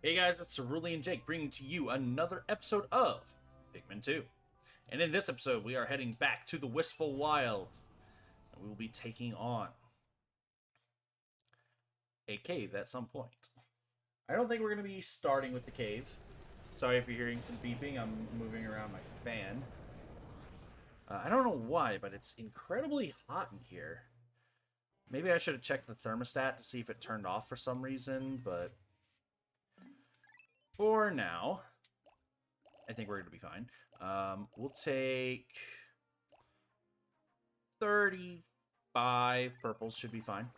Hey guys, it's Cerulean and Jake bringing to you another episode of Pikmin 2. And in this episode, we are heading back to the Wistful Wilds. And we will be taking on a cave at some point. I don't think we're going to be starting with the cave. Sorry if you're hearing some beeping. I'm moving around my fan. I don't know why, but it's incredibly hot in here. Maybe I should have checked the thermostat to see if it turned off for some reason, but for now, I think we're going to be fine. We'll take 35 purples, should be fine.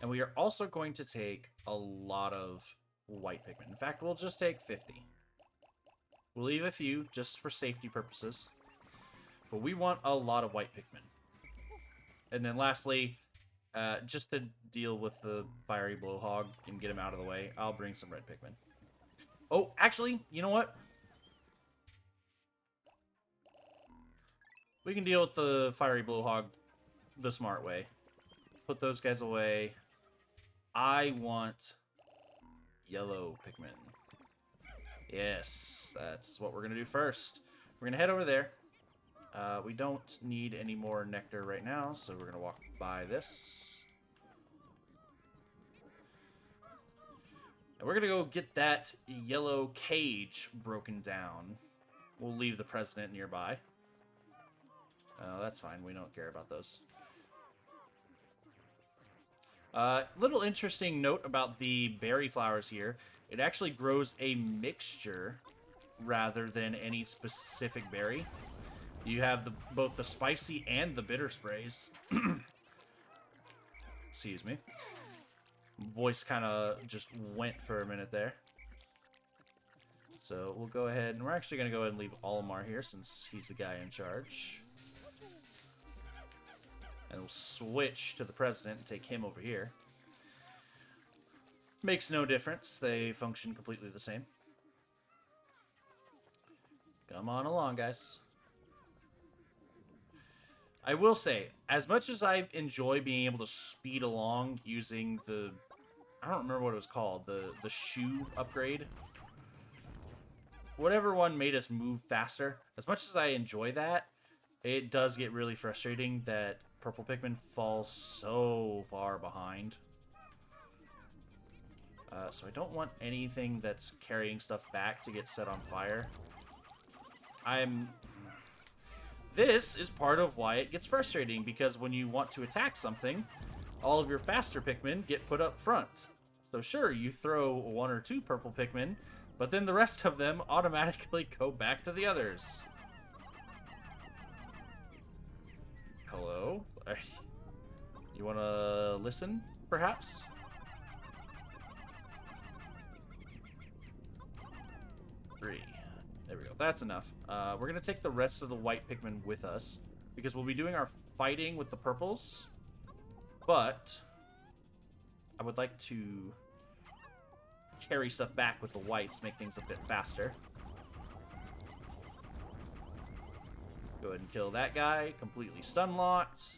And we are also going to take a lot of white Pikmin. In fact, we'll just take 50. We'll leave a few just for safety purposes. But we want a lot of white Pikmin. And then lastly, just to deal with the fiery blowhog and get him out of the way, I'll bring some red Pikmin. Oh, actually, you know what? We can deal with the fiery blowhog the smart way. Put those guys away. I want yellow Pikmin. Yes, that's what we're going to do first. We're going to head over there. We don't need any more nectar right now, so we're going to walk by this. And we're going to go get that yellow cage broken down. We'll leave the president nearby. That's fine. We don't care about those. Little interesting note about the berry flowers here. It actually grows a mixture rather than any specific berry. You have both the spicy and the bitter sprays. Excuse me. Voice kind of just went for a minute there. So we'll go ahead, and we're actually going to go ahead and leave Olimar here since he's the guy in charge. And we'll switch to the president and take him over here. Makes no difference. They function completely the same. Come on along, guys. I will say, as much as I enjoy being able to speed along using the... I don't remember what it was called. The shoe upgrade. Whatever one made us move faster. As much as I enjoy that, it does get really frustrating that purple Pikmin fall so far behind. So I don't want anything that's carrying stuff back to get set on fire. This is part of why it gets frustrating, because when you want to attack something, all of your faster Pikmin get put up front. So sure, you throw one or two purple Pikmin, but then the rest of them automatically go back to the others. Hello? You want to listen, perhaps? Three. There we go. That's enough. We're going to take the rest of the white Pikmin with us, because we'll be doing our fighting with the purples. But I would like to carry stuff back with the whites, make things a bit faster. Go ahead and kill that guy, completely stun-locked.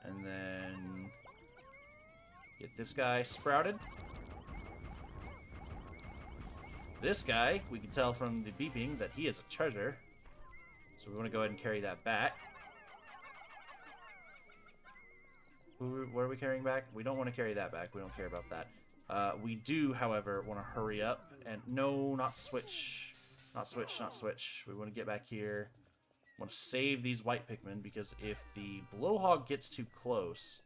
And then get this guy sprouted. This guy, we can tell from the beeping that he is a treasure. So we want to go ahead and carry that back. What are we carrying back? We don't want to carry that back. We don't care about that. We do, however, want to hurry up. And no, not switch. Not switch, not switch. We want to get back here. I want to save these white Pikmin, because if the blowhog gets too close,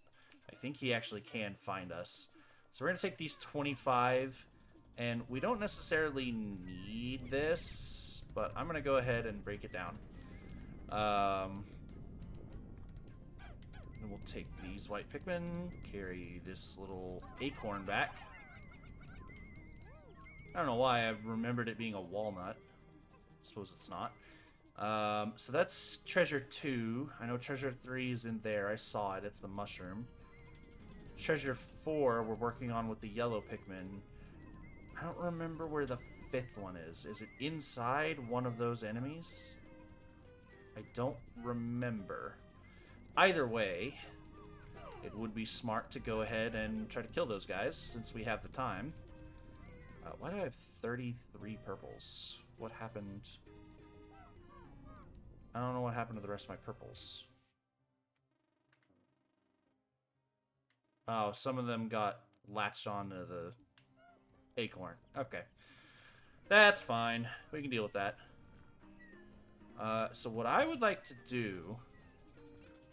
I think he actually can find us. So we're going to take these 25, and we don't necessarily need this, but I'm going to go ahead and break it down. And we'll take these white Pikmin, carry this little acorn back. I don't know why I remembered it being a walnut. Suppose it's not. So that's treasure 2. I know treasure 3 is in there. I saw it. It's the mushroom. Treasure 4 we're working on with the yellow Pikmin. I don't remember where the 5th one is. Is it inside one of those enemies? I don't remember. Either way, it would be smart to go ahead and try to kill those guys since we have the time. Why do I have 33 purples? What happened? I don't know what happened to the rest of my purples. Oh, some of them got latched onto the acorn. Okay. That's fine. We can deal with that. So what I would like to do...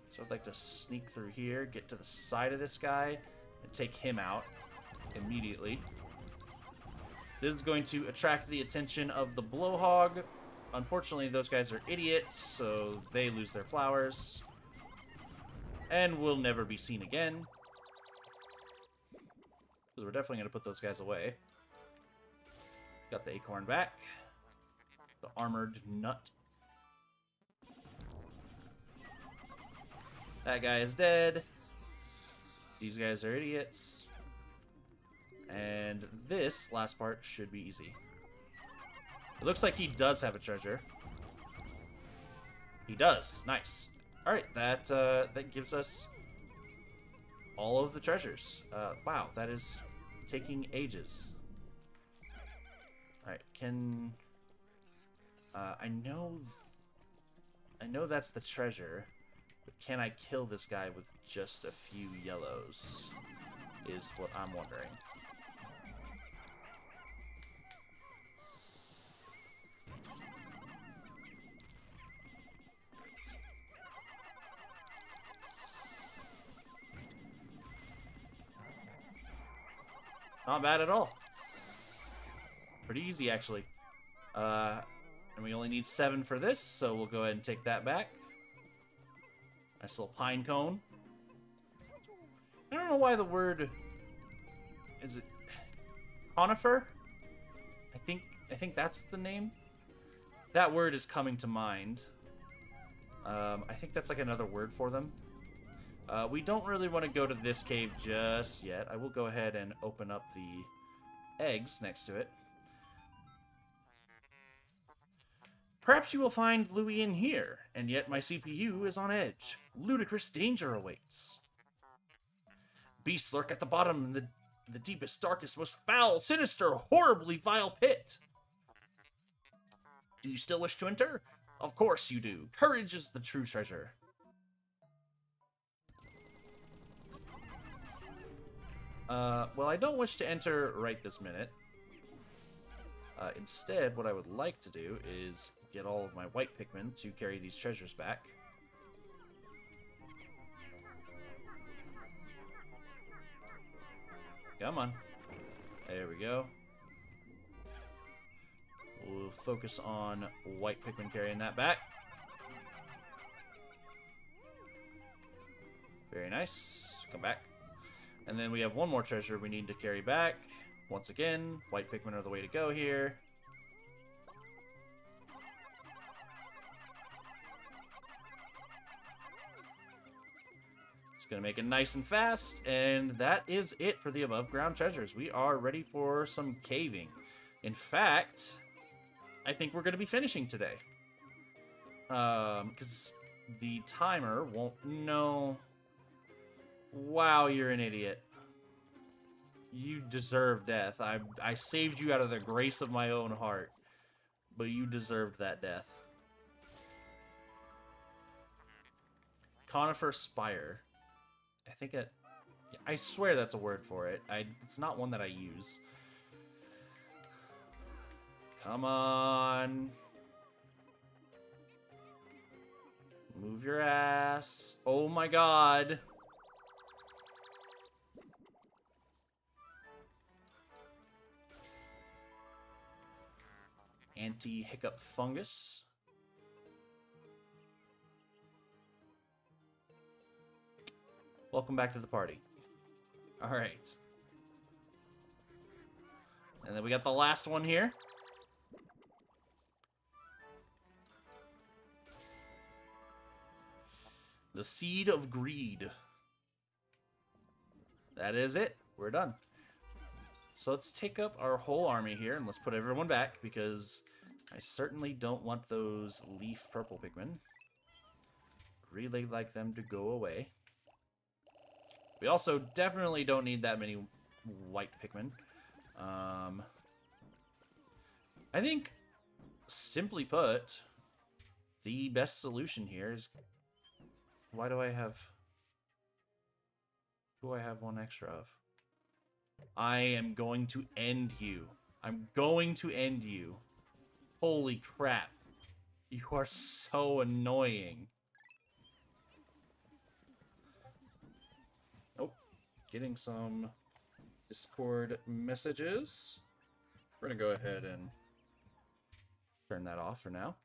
So I'd like to sneak through here, get to the side of this guy, and take him out immediately. This is going to attract the attention of the blowhog. Unfortunately, those guys are idiots, so they lose their flowers. And will never be seen again. Because we're definitely going to put those guys away. Got the acorn back. The armored nut. That guy is dead. These guys are idiots. And this last part should be easy. It looks like he does have a treasure. He does. Nice. Alright, that gives us all of the treasures. Wow, that is taking ages. Alright, can... I know that's the treasure, but can I kill this guy with just a few yellows? Is what I'm wondering. Not bad at all. Pretty easy, actually. And we only need 7 for this, so we'll go ahead and take that back. Nice little pine cone. I don't know why the word... Is it... conifer? I think that's the name. That word is coming to mind. I think that's like another word for them. We don't really want to go to this cave just yet. I will go ahead and open up the eggs next to it. Perhaps you will find Louis in here, and yet my CPU is on edge. Ludicrous danger awaits. Beasts lurk at the bottom in the deepest, darkest, most foul, sinister, horribly vile pit. Do you still wish to enter? Of course you do. Courage is the true treasure. Well, I don't wish to enter right this minute. Instead, what I would like to do is get all of my white Pikmin to carry these treasures back. Come on. There we go. We'll focus on white Pikmin carrying that back. Very nice. Come back. And then we have one more treasure we need to carry back. Once again, white Pikmin are the way to go here. Just gonna make it nice and fast, and that is it for the above ground treasures. We are ready for some caving. In fact, I think we're gonna be finishing today. Because the timer won't know. Wow, you're an idiot. You deserve death. I saved you out of the grace of my own heart. But you deserved that death. Conifer Spire. I swear that's a word for it. It's not one that I use. Come on. Move your ass. Oh my god. Anti-hiccup fungus. Welcome back to the party. Alright. And then we got the last one here. The Seed of Greed. That is it. We're done. So let's take up our whole army here, and let's put everyone back, because I certainly don't want those leaf purple Pikmin. Really like them to go away. We also definitely don't need that many white Pikmin. I think, simply put, the best solution here is... Why do I have... Who do I have one extra of? I am going to end you. I'm going to end you. Holy crap. You are so annoying. Oh, getting some Discord messages. We're going to go ahead and turn that off for now.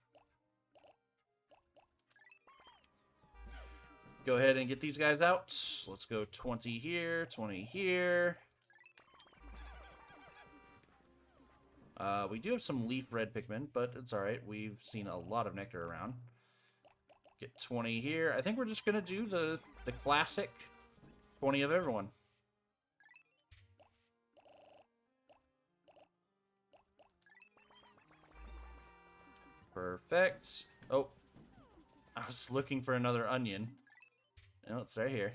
Go ahead and get these guys out. Let's go 20 here, 20 here. We do have some leaf red Pikmin, but it's alright. We've seen a lot of nectar around. Get 20 here. I think we're just going to do the classic 20 of everyone. Perfect. Oh, I was looking for another onion. No, it's right here.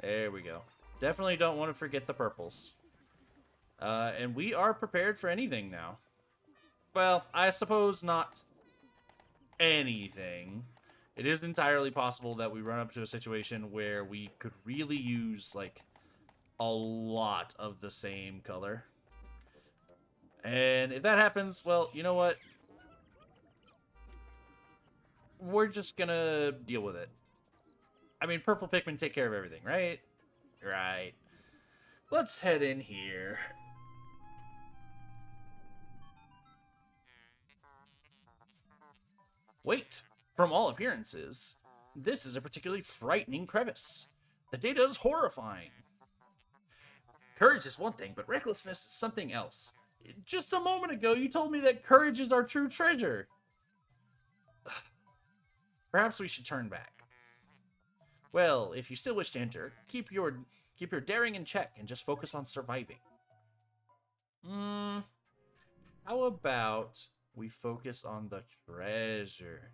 There we go. Definitely don't want to forget the purples. And we are prepared for anything now. Well, I suppose not anything. It is entirely possible that we run up to a situation where we could really use, like, a lot of the same color. And if that happens, well, you know what? We're just gonna deal with it. I mean, purple Pikmin take care of everything, right? Right. Let's head in here. Wait, from all appearances, this is a particularly frightening crevice. The data is horrifying. Courage is one thing, but recklessness is something else. Just a moment ago, you told me that courage is our true treasure. Perhaps we should turn back. Well, if you still wish to enter, keep your daring in check and just focus on surviving. How about we focus on the treasure?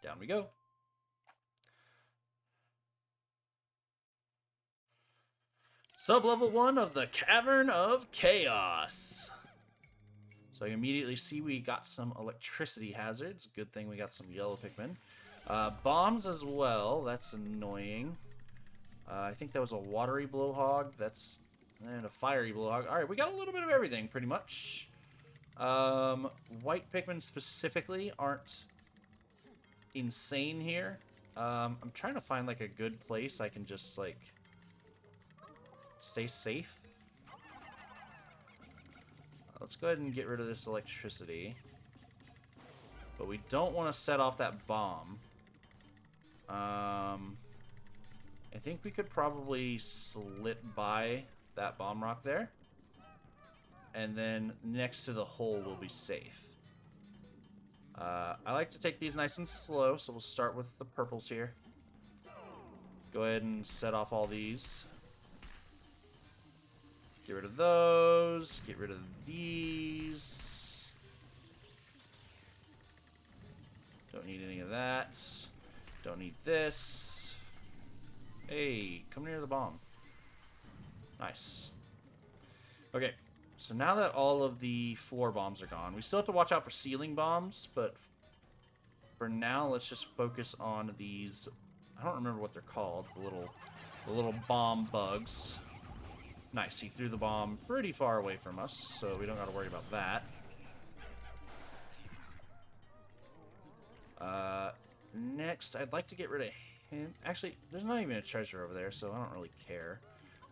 Down we go. Sub-level 1 of the Cavern of Chaos. So I immediately see we got some electricity hazards. Good thing we got some yellow Pikmin. Bombs as well. That's annoying. I think that was a watery blowhog. That's... and a fiery blowhog. Alright, we got a little bit of everything, pretty much. White Pikmin specifically aren't insane here. I'm trying to find, like, a good place I can just, like... stay safe. Let's go ahead and get rid of this electricity. But we don't want to set off that bomb. I think we could probably slip by that bomb rock there. And then next to the hole we'll be safe. I like to take these nice and slow, so we'll start with the purples here. Go ahead and set off all these. Get rid of those. Get rid of these. Don't need any of that. Don't need this. Hey, come near the bomb. Nice. Okay, so now that all of the floor bombs are gone, we still have to watch out for ceiling bombs, but for now, let's just focus on these. I don't remember what they're called. The little bomb bugs. Nice, he threw the bomb pretty far away from us, so we don't got to worry about that. Next, I'd like to get rid of him. Actually, there's not even a treasure over there, so I don't really care.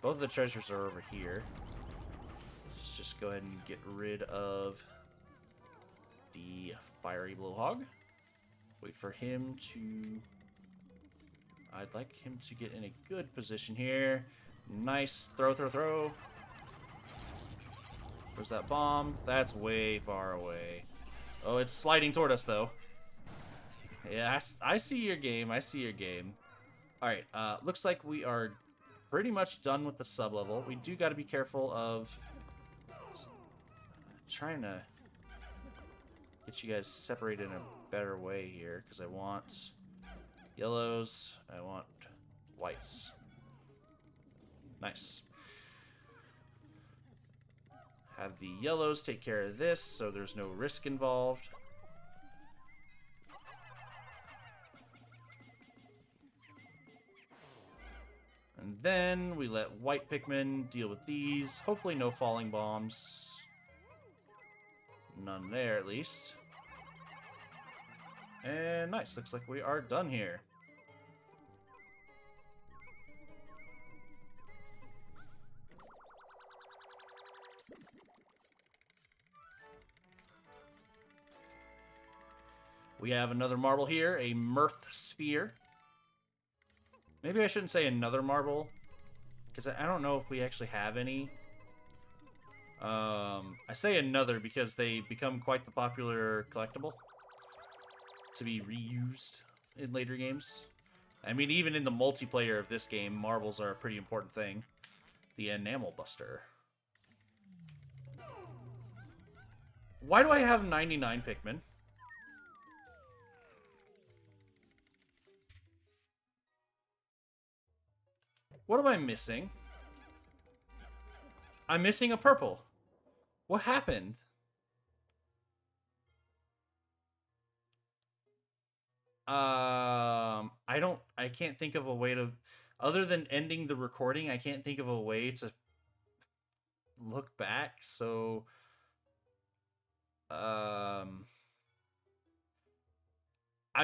Both of the treasures are over here. Let's just go ahead and get rid of the fiery blowhog. Wait for him to... I'd like him to get in a good position here. Nice. Throw, throw, throw. Where's that bomb? That's way far away. Oh, it's sliding toward us, though. Yeah, I see your game. I see your game. Alright, looks like we are pretty much done with the sub-level. We do got to be careful of... trying to get you guys separated in a better way here, because I want yellows, I want whites. Nice. Have the yellows take care of this, so there's no risk involved. And then we let white Pikmin deal with these. Hopefully no falling bombs. None there, at least. And nice. Looks like we are done here. We have another marble here, a Mirth Sphere. Maybe I shouldn't say another marble, because I don't know if we actually have any. I say another because they become quite the popular collectible to be reused in later games. I mean, even in the multiplayer of this game, marbles are a pretty important thing. The Enamel Buster. Why do I have 99 Pikmin? What am I missing? I'm missing a purple. What happened? I can't think of a way to, other than ending the recording, I can't think of a way to look back, so, I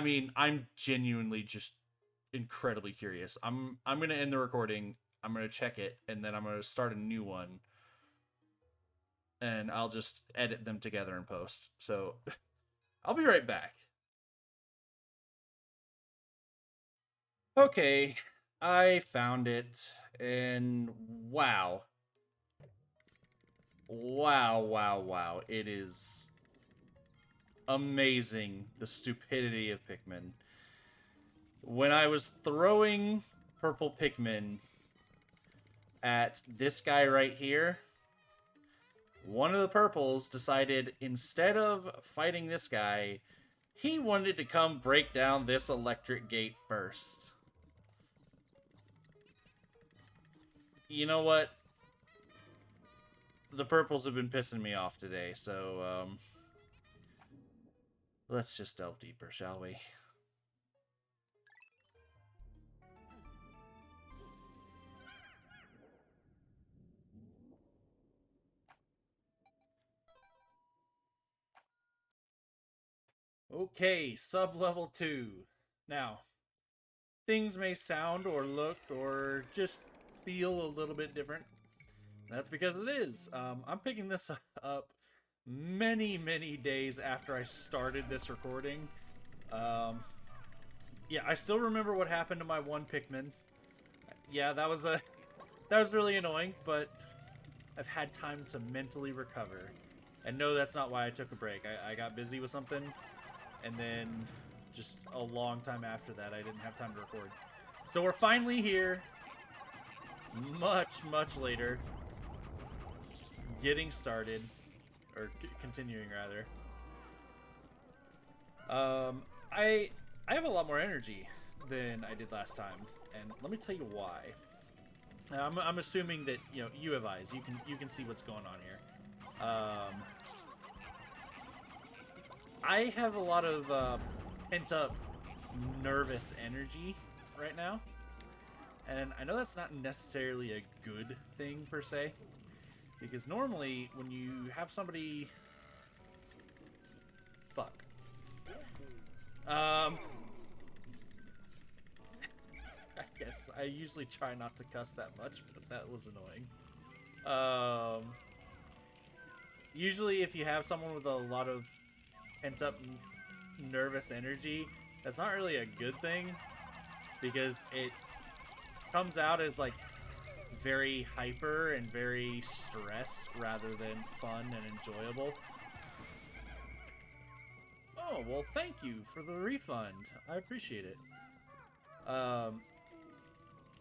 mean, I'm genuinely just incredibly curious. I'm gonna end the recording, I'm gonna check it, and then I'm gonna start a new one. And I'll just edit them together in post. So, I'll be right back. Okay, I found it, and wow. Wow. It is amazing, the stupidity of Pikmin. When I was throwing purple Pikmin at this guy right here, one of the purples decided, instead of fighting this guy, he wanted to come break down this electric gate first. You know what? The purples have been pissing me off today, so, let's just delve deeper, shall we? Okay, sub-level 2. Now, things may sound or look or just feel a little bit different. That's because it is. I'm picking this up many days after I started this recording. Yeah, I still remember what happened to my one Pikmin. Yeah, that was really annoying, but I've had time to mentally recover. And no, that's not why I took a break. I got busy with something, and then just a long time after that, I didn't have time to record. So we're finally here, much later, getting started, or continuing rather. I have a lot more energy than I did last time, and let me tell you why. I'm assuming that you have eyes. You can see what's going on here. I have a lot of pent up nervous energy right now, and I know that's not necessarily a good thing per se, because normally when you have somebody I guess I usually try not to cuss that much, but that was annoying. Usually if you have someone with a lot of pent up nervous energy, that's not really a good thing, because it comes out as like very hyper and very stressed rather than fun and enjoyable. Oh, well, thank you for the refund. I appreciate it.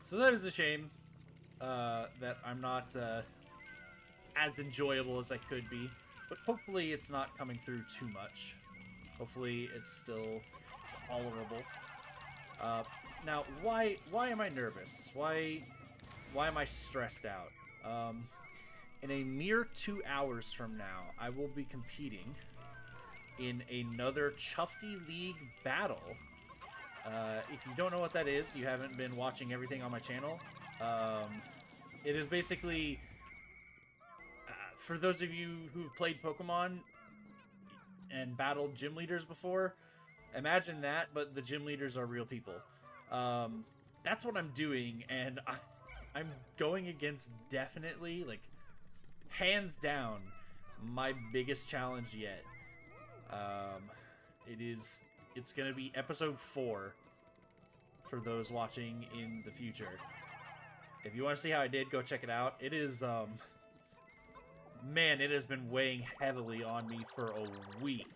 So that is a shame that I'm not as enjoyable as I could be, but hopefully it's not coming through too much. Hopefully it's still tolerable. Now, why am I nervous? Why am I stressed out? In a mere 2 hours from now, I will be competing in another Chufty League battle. If you don't know what that is, you haven't been watching everything on my channel. It is basically, for those of you who've played Pokemon and battled gym leaders before, imagine that, but the gym leaders are real people. That's what I'm doing, and I'm going against definitely, like, hands down, my biggest challenge yet. It's gonna be episode 4 for those watching in the future. If you want to see how I did, go check it out. It is, man, it has been weighing heavily on me for a week.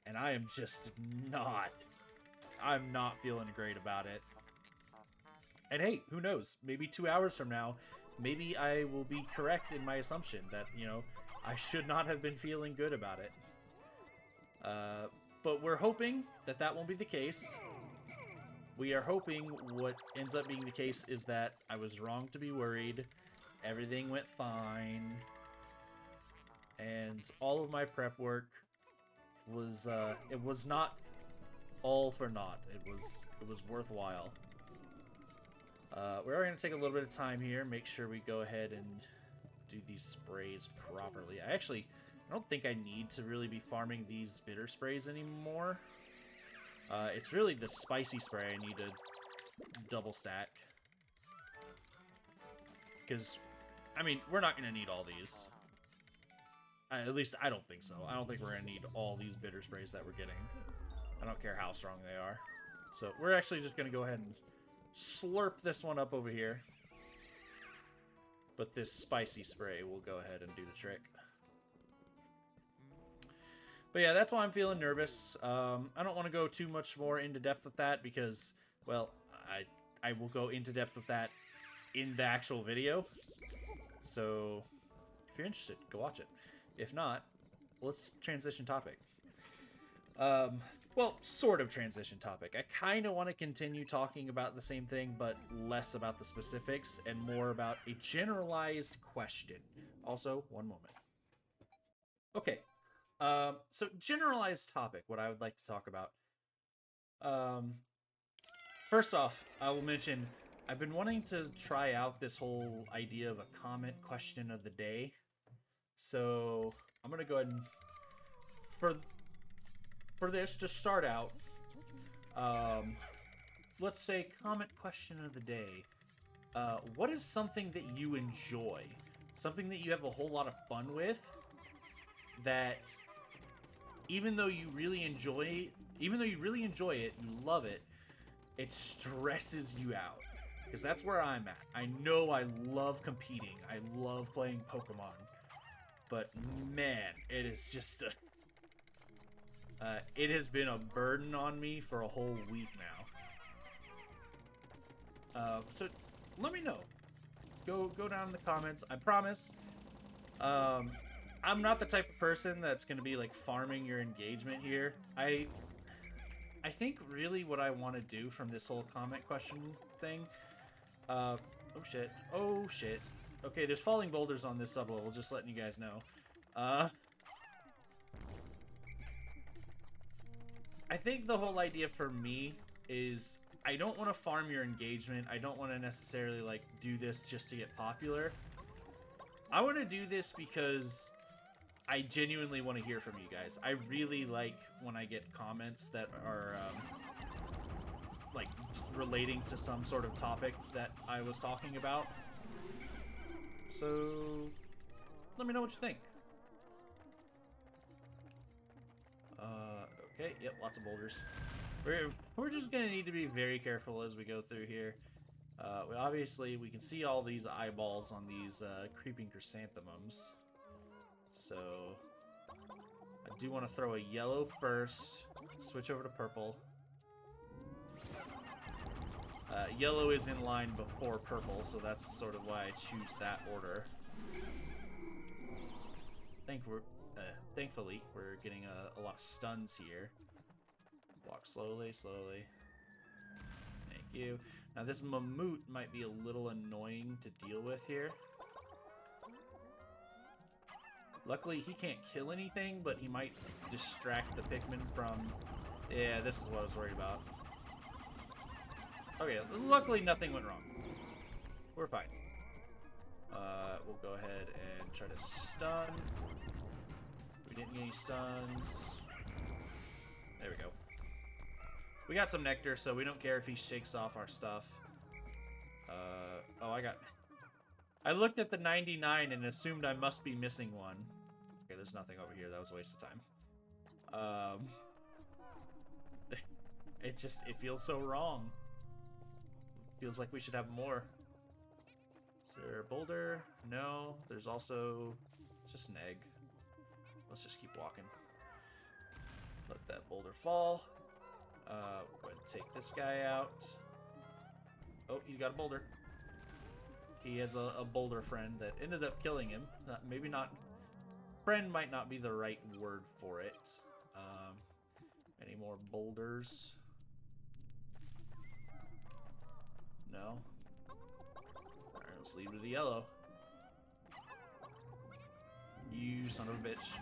And I am just I'm not feeling great about it. And hey, who knows? Maybe 2 hours from now, maybe I will be correct in my assumption that, you know, I should not have been feeling good about it. But we're hoping that that won't be the case. We are hoping what ends up being the case is that I was wrong to be worried. Everything went fine. And all of my prep work was, it was not all for naught. It was worthwhile. We're going to take a little bit of time here, make sure we go ahead and do these sprays properly. I don't think I need to really be farming these bitter sprays anymore. It's really the spicy spray I need to double stack. Because, I mean, we're not going to need all these. At least, I don't think so. I don't think we're going to need all these bitter sprays that we're getting. I don't care how strong they are. So, we're actually just going to go ahead and slurp this one up over here. But this spicy spray will go ahead and do the trick. But yeah, that's why I'm feeling nervous. I don't want to go too much more into depth with that because, well, I will go into depth with that in the actual video. So, if you're interested, go watch it. If not, let's transition topic. Well, sort of transition topic. I kind of want to continue talking about the same thing, but less about the specifics and more about a generalized question. Also, one moment. Okay. So generalized topic, what I would like to talk about. First off, I will mention, I've been wanting to try out this whole idea of a comment question of the day. So, I'm going to go ahead and, for this to start out, let's say comment question of the day. What is something that you enjoy? Something that you have a whole lot of fun with, that even though you really enjoy it, you love it, it stresses you out. Because that's where I'm at. I know I love competing. I love playing Pokemon. But man, it is just it has been a burden on me for a whole week now. So let me know. Go down in the comments. I promise. I'm not the type of person that's going to be, like, farming your engagement here. I think really what I want to do from this whole comment question thing... oh, shit. Oh, shit. Okay, there's falling boulders on this sublevel, just letting you guys know. I think the whole idea for me is I don't want to farm your engagement. I don't want to necessarily, like, do this just to get popular. I want to do this because... I genuinely want to hear from you guys. I really like when I get comments that are, like, relating to some sort of topic that I was talking about. So, let me know what you think. Okay, yep, lots of boulders. We're just gonna need to be very careful as we go through here. Obviously, we can see all these eyeballs on these, creeping chrysanthemums. So, I do want to throw a yellow first, switch over to purple. Yellow is in line before purple, so that's sort of why I choose that order. Thankfully, we're getting a lot of stuns here. Walk slowly, slowly. And you. Now this Mammut might be a little annoying to deal with here. Luckily, he can't kill anything, but he might distract the Pikmin from... Yeah, this is what I was worried about. Okay, luckily nothing went wrong. We're fine. We'll go ahead and try to stun. We didn't get any stuns. There we go. We got some nectar, so we don't care if he shakes off our stuff. Oh, I looked at the 99 and assumed I must be missing one. Okay, there's nothing over here. That was a waste of time. It feels so wrong. Feels like we should have more. Is there a boulder? No. There's also just an egg. Let's just keep walking. Let that boulder fall. We'll go ahead and take this guy out. Oh, he got a boulder. He has a boulder friend that ended up killing him. Maybe not. Friend might not be the right word for it. Any more boulders? No. Alright, let's leave it to the yellow. You son of a bitch.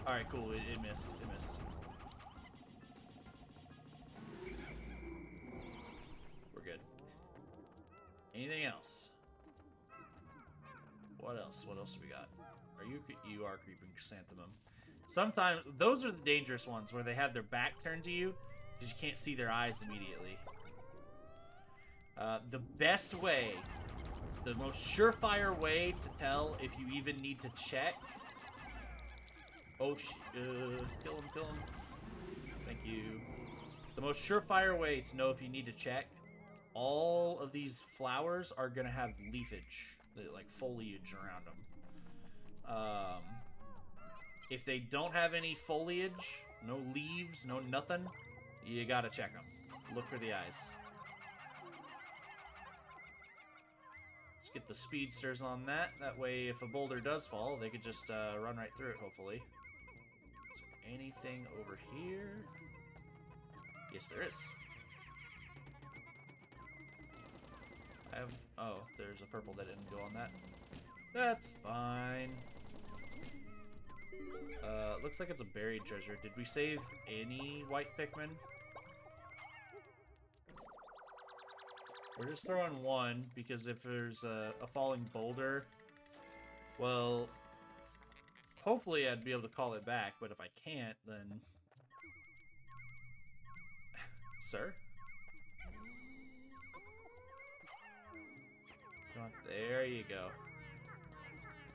Alright, cool. It missed. It missed. We're good. Anything else? What else? What else do we got? You are creeping chrysanthemum. Sometimes those are the dangerous ones where they have their back turned to you because you can't see their eyes immediately. The best way, the most surefire way to tell if you even need to check. Oh shit! Kill him! Kill him! Thank you. The most surefire way to know if you need to check. All of these flowers are gonna have leafage, like foliage around them. If they don't have any foliage, no leaves, no nothing, you gotta check them. Look for the eyes. Let's get the speedsters on that. That way, if a boulder does fall, they could just run right through it, hopefully. Is there anything over here? Yes, there is. Oh, there's a purple that didn't go on that. That's fine. Looks like it's a buried treasure. Did we save any white Pikmin? We're just throwing one, because if there's a falling boulder, well, hopefully I'd be able to call it back, but if I can't, then... Sir? Come on, there you go.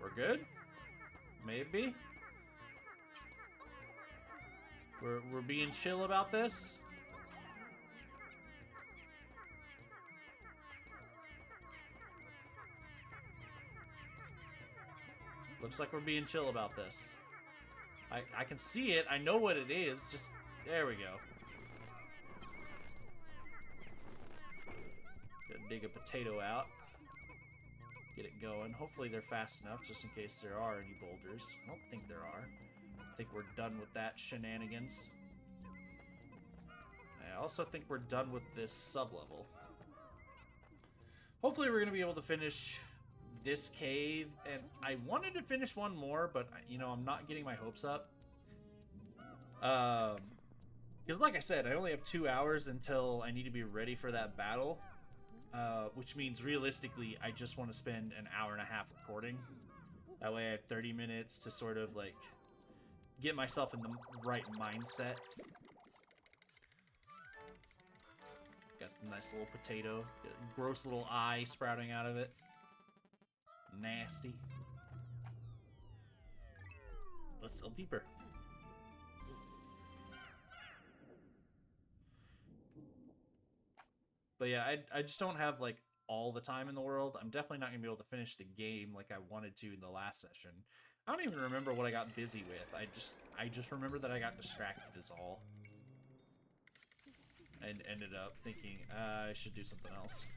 We're good? Maybe? We're being chill about this? Looks like we're being chill about this. I can see it. I know what it is. Just, there we go. Gonna dig a potato out. Get it going. Hopefully they're fast enough, just in case there are any boulders. I don't think there are. I think we're done with that shenanigans. I also think we're done with this sub-level. Hopefully we're going to be able to finish this cave, and I wanted to finish one more, but, you know, I'm not getting my hopes up. Because like I said, I only have 2 hours until I need to be ready for that battle. Which means realistically, I just want to spend an hour and a half recording. That way I have 30 minutes to sort of like get myself in the right mindset. Got a nice little potato. Got a gross little eye sprouting out of it. Nasty. Let's delve deeper. But yeah, I just don't have, like, all the time in the world. I'm definitely not going to be able to finish the game like I wanted to in the last session. I don't even remember what I got busy with. I just remember that I got distracted is all. And ended up thinking, I should do something else.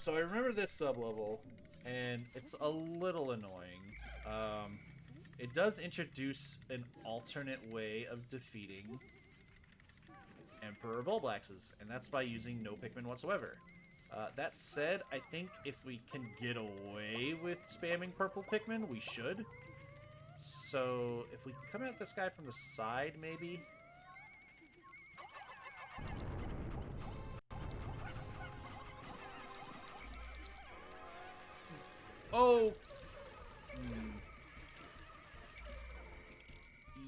So I remember this sub-level, and it's a little annoying. It does introduce an alternate way of defeating Emperor Bulblaxes, and that's by using no Pikmin whatsoever. That said, I think if we can get away with spamming purple Pikmin, we should. So, if we come at this guy from the side, maybe... Oh!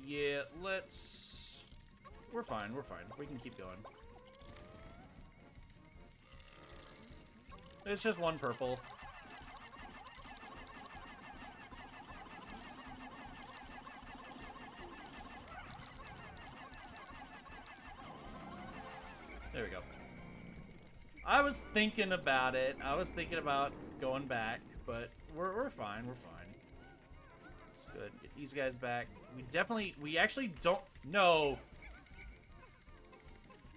Yeah, let's... We're fine, we're fine. We can keep going. It's just one purple. There we go. I was thinking about it. I was thinking about going back, but we're fine. We're fine. It's good. Get these guys back. We actually don't. No.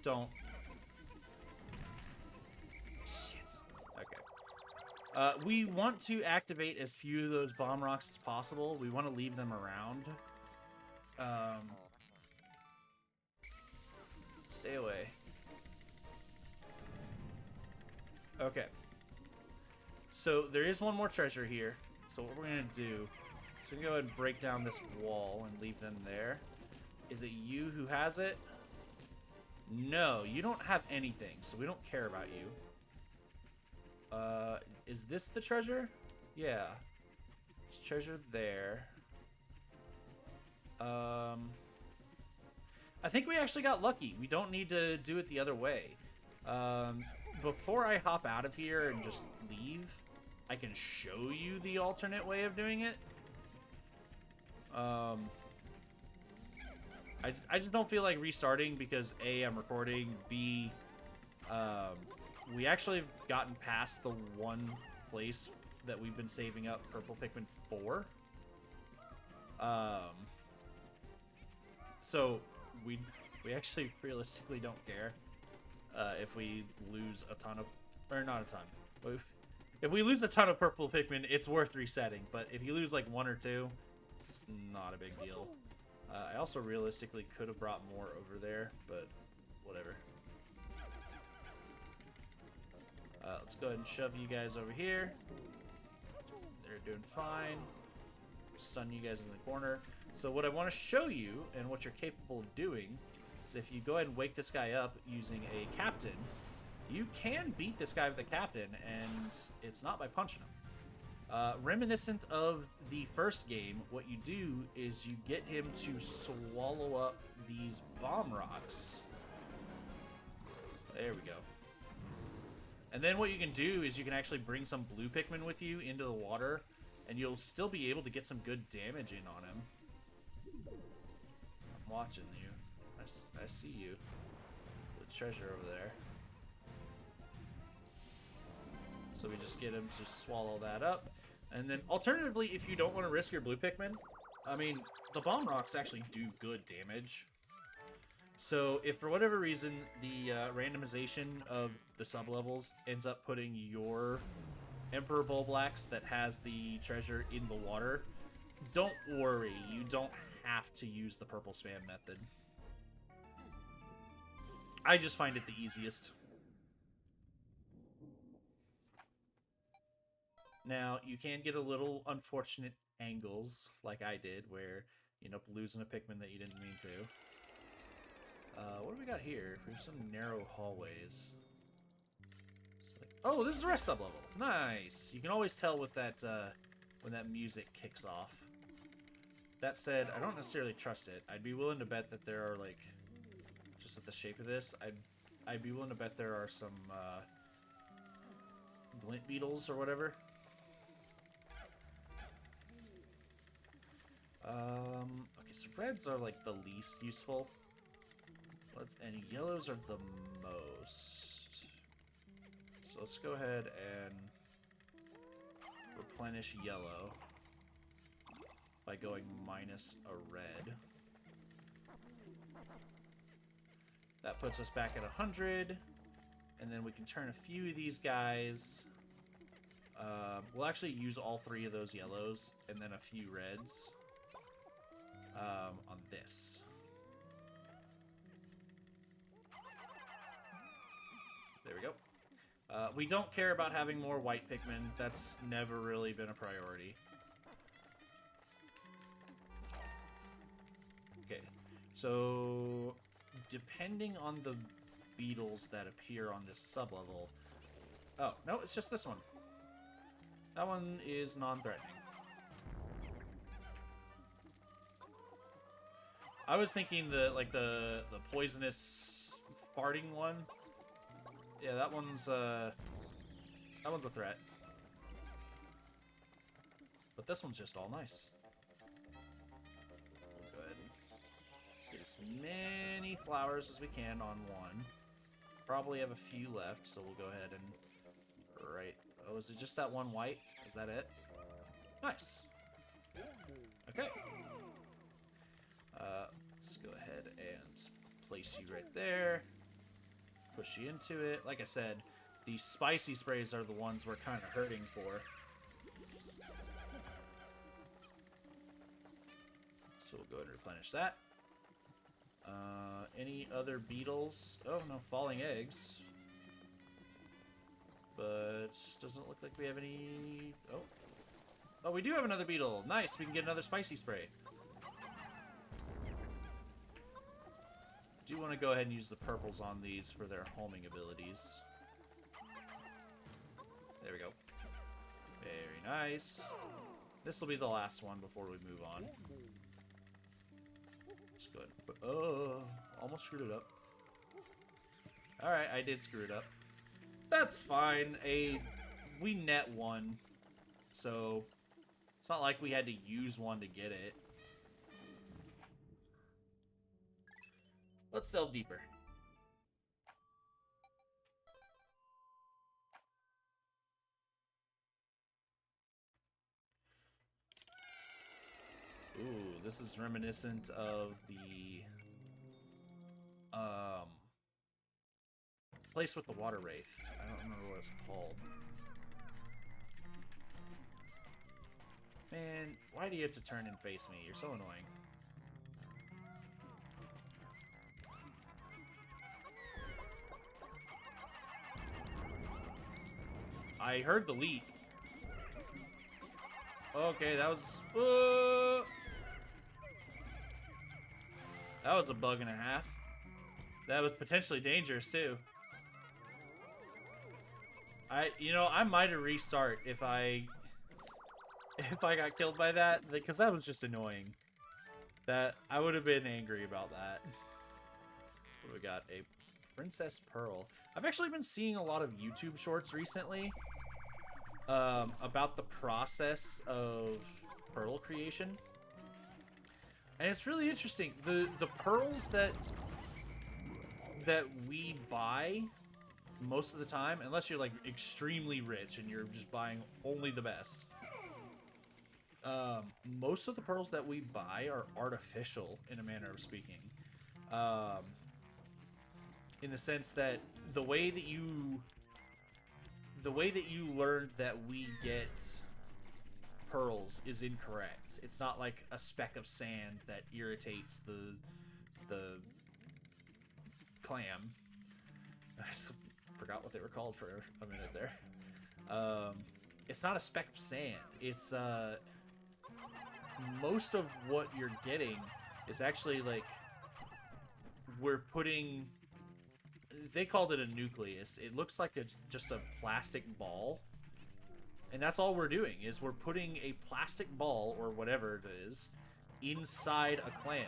Don't. Shit. Okay. We want to activate as few of those bomb rocks as possible. We want to leave them around. Stay away. Okay. So there is one more treasure here. So what we're going to do is we're going to go ahead and break down this wall and leave them there. Is it you who has it? No, you don't have anything, so we don't care about you. Is this the treasure? Yeah. There's treasure there. I think we actually got lucky. We don't need to do it the other way. Before I hop out of here and just leave, I can show you the alternate way of doing it. I just don't feel like restarting because A, I'm recording, B, we actually have gotten past the one place that we've been saving up purple Pikmin for. So we actually realistically don't care if we lose a ton of, or not a ton. If we lose a ton of purple Pikmin, it's worth resetting. But if you lose like one or two, it's not a big deal. I also realistically could have brought more over there, but whatever. Let's go ahead and shove you guys over here. They're doing fine. Stun you guys in the corner. So what I want to show you, and what you're capable of doing, is if you go ahead and wake this guy up using a captain, you can beat this guy with a captain, and it's not by punching him. Reminiscent of the first game, what you do is you get him to swallow up these bomb rocks. There we go. And then what you can do is you can actually bring some blue Pikmin with you into the water, and you'll still be able to get some good damage in on him. I'm watching you. I see you. The treasure over there. So we just get him to swallow that up. And then alternatively, if you don't want to risk your blue Pikmin, I mean, the bomb rocks actually do good damage. So if for whatever reason the randomization of the sublevels ends up putting your Emperor Bulblax that has the treasure in the water, don't worry, you don't have to use the purple spam method. I just find it the easiest. Now, you can get a little unfortunate angles, like I did, where you end up losing a Pikmin that you didn't mean to. What do we got here? We have some narrow hallways. Oh, this is the rest sublevel. Nice! You can always tell with that, when that music kicks off. That said, I don't necessarily trust it. I'd be willing to bet that there are, like, just at the shape of this, I'd be willing to bet there are some, glint beetles or whatever. Okay, so reds are like the least useful. And yellows are the most. So let's go ahead and replenish yellow by going minus a red. That puts us back at 100. And then we can turn a few of these guys. We'll actually use all 3 of those yellows and then a few reds. On this. We don't care about having more white Pikmin. That's never really been a priority. Okay, so depending on the beetles that appear on this sublevel... Oh, no, it's just this one. That one is non-threatening. I was thinking the poisonous farting one. Yeah, that one's a threat. But this one's just all nice. We'll go ahead and get as many flowers as we can on one. Probably have a few left, so we'll go ahead and... Right. Oh, is it just that one white? Is that it? Nice. Okay. Let's go ahead and place you right there. Push you into it. Like I said, the spicy sprays are the ones we're kind of hurting for. So we'll go ahead and replenish that. Any other beetles? Oh, no, falling eggs. But doesn't look like we have any... Oh. Oh, we do have another beetle. Nice, we can get another spicy spray. Do want to go ahead and use the purples on these for their homing abilities. There we go. Very nice. This will be the last one before we move on. Just go ahead and put... Oh, almost screwed it up. Alright, I did screw it up. That's fine. We net one. So, it's not like we had to use one to get it. Let's delve deeper. Ooh, this is reminiscent of the place with the water wraith. I don't remember what it's called. Man, why do you have to turn and face me? You're so annoying. I heard the leap. Okay, that was... that was a bug and a half. That was potentially dangerous, too. I might have restart if I got killed by that, because that was just annoying. That I would have been angry about that. We got a Princess Pearl. I've actually been seeing a lot of YouTube shorts recently about the process of pearl creation, and it's really interesting. The pearls that we buy most of the time, unless you're like extremely rich and you're just buying only the best, most of the pearls that we buy are artificial, in a manner of speaking, in the sense that the way that you learned that we get pearls is incorrect. It's not like a speck of sand that irritates the clam. I forgot what they were called for a minute there. It's not a speck of sand. It's most of what you're getting is actually like we're putting... They called it a nucleus. It looks like it's just a plastic ball. And that's all we're doing, is we're putting a plastic ball, or whatever it is, inside a clam.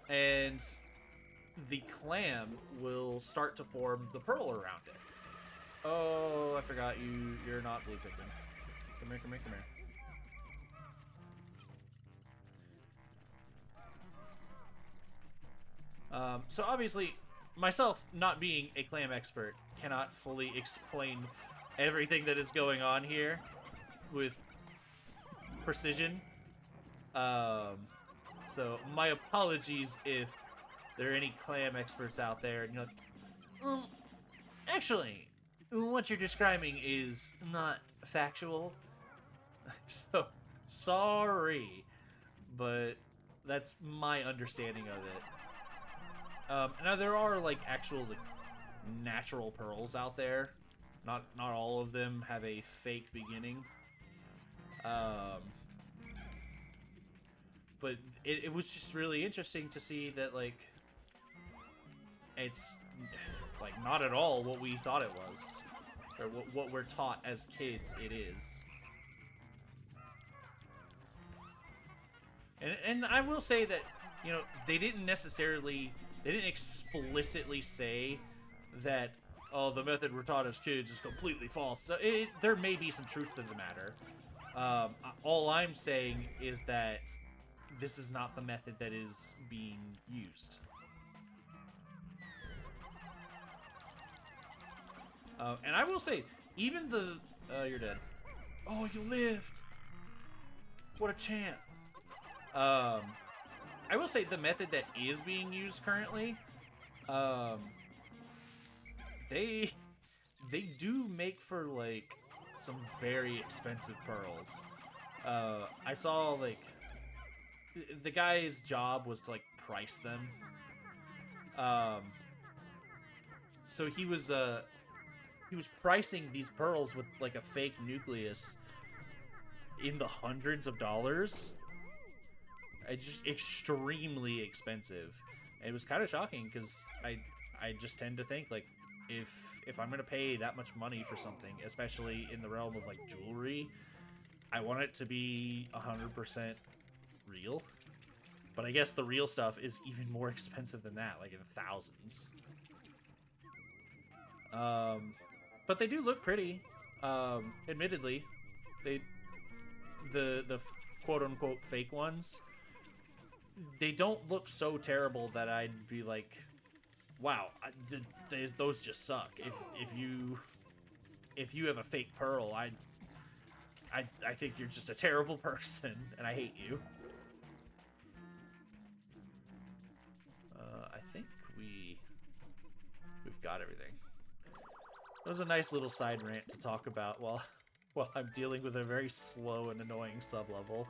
And the clam will start to form the pearl around it. Oh, I forgot you're not blue Pikmin. Come here, come here, come here. So obviously, myself, not being a clam expert, cannot fully explain everything that is going on here with precision. So my apologies if there are any clam experts out there and you're like, actually, what you're describing is not factual. So, sorry, but that's my understanding of it. Now there are like actual natural pearls out there. Not all of them have a fake beginning. But it was just really interesting to see that, like, it's like not at all what we thought it was, or what we're taught as kids it is. And I will say that, you know, they didn't explicitly say that, oh, the method we're taught as kids is completely false. So there may be some truth to the matter. All I'm saying is that this is not the method that is being used. And I will say, even the... you're dead. Oh, you lived! What a champ! I will say the method that is being used currently, they do make for, like, some very expensive pearls. I saw, like, the guy's job was to, like, price them. So he was pricing these pearls with, like, a fake nucleus in the hundreds of dollars. It's just extremely expensive. And it was kind of shocking because I just tend to think, like, if I'm gonna pay that much money for something, especially in the realm of, like, jewelry, I want it to be 100% real. But I guess the real stuff is even more expensive than that, like in thousands. But they do look pretty. Admittedly, the quote unquote fake ones, they don't look so terrible that I'd be like, wow, those just suck. If you have a fake pearl, I think you're just a terrible person, and I hate you. I think we've got everything. That was a nice little side rant to talk about while I'm dealing with a very slow and annoying sublevel.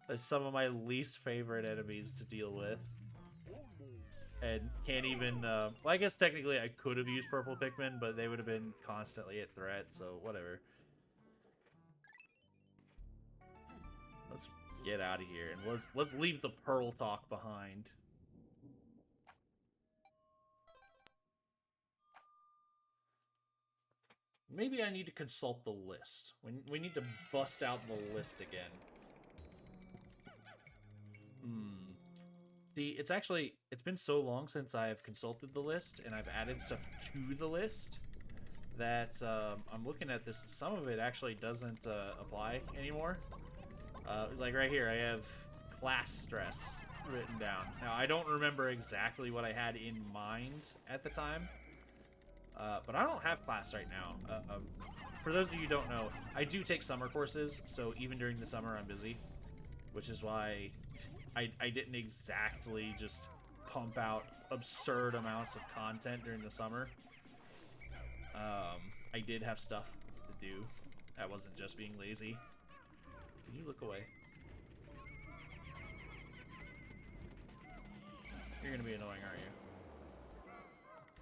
It's some of my least favorite enemies to deal with. And can't even, well, I guess technically I could have used purple Pikmin, but they would have been constantly at threat, so whatever. Let's get out of here, and let's leave the pearl talk behind. Maybe I need to consult the list. We need to bust out the list again. See, it's been so long since I've consulted the list and I've added stuff to the list that I'm looking at this. Some of it actually doesn't apply anymore. Like right here, I have class stress written down. Now, I don't remember exactly what I had in mind at the time, but I don't have class right now. For those of you who don't know, I do take summer courses, so even during the summer I'm busy, which is why I didn't exactly just pump out absurd amounts of content during the summer. I did have stuff to do. That wasn't just being lazy. Can you look away? You're gonna be annoying, aren't you?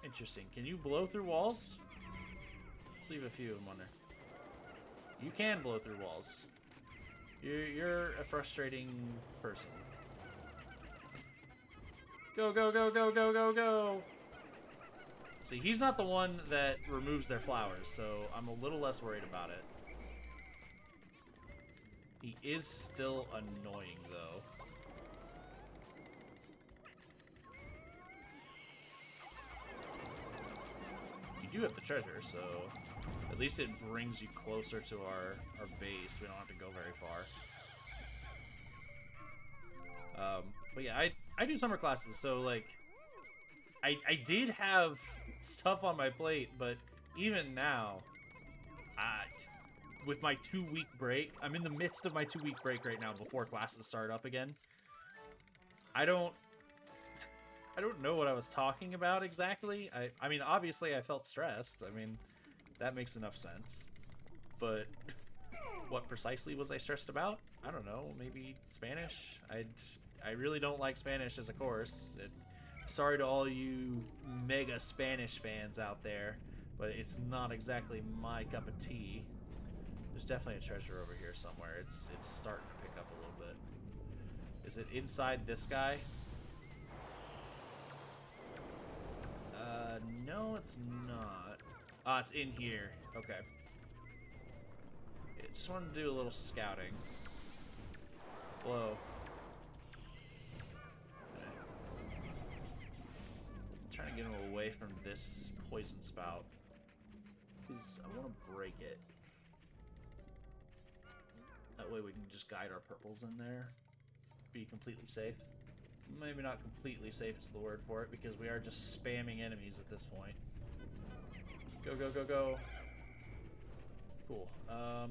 Interesting. Can you blow through walls? Let's leave a few of them on there. You can blow through walls. You're a frustrating person. Go, go, go, go, go, go, go! See, he's not the one that removes their flowers, so I'm a little less worried about it. He is still annoying, though. You do have the treasure, so at least it brings you closer to our base. We don't have to go very far. But yeah, I do summer classes, so like I did have stuff on my plate, but even now, with my 2-week break, I'm in the midst of my 2-week break right now before classes start up again. I don't know what I was talking about exactly. I mean, obviously I felt stressed. I mean, that makes enough sense. But what precisely was I stressed about? I don't know. Maybe Spanish? I really don't like Spanish as a course. Sorry to all you mega Spanish fans out there, but it's not exactly my cup of tea. There's definitely a treasure over here somewhere. It's starting to pick up a little bit. Is it inside this guy? No, it's not. Ah, it's in here. Okay. Yeah, just wanted to do a little scouting. Whoa. Okay. Trying to get him away from this poison spout. Because I want to break it. That way we can just guide our purples in there. Be completely safe. Maybe not completely safe is the word for it, because we are just spamming enemies at this point. Go, go, go, go. Cool.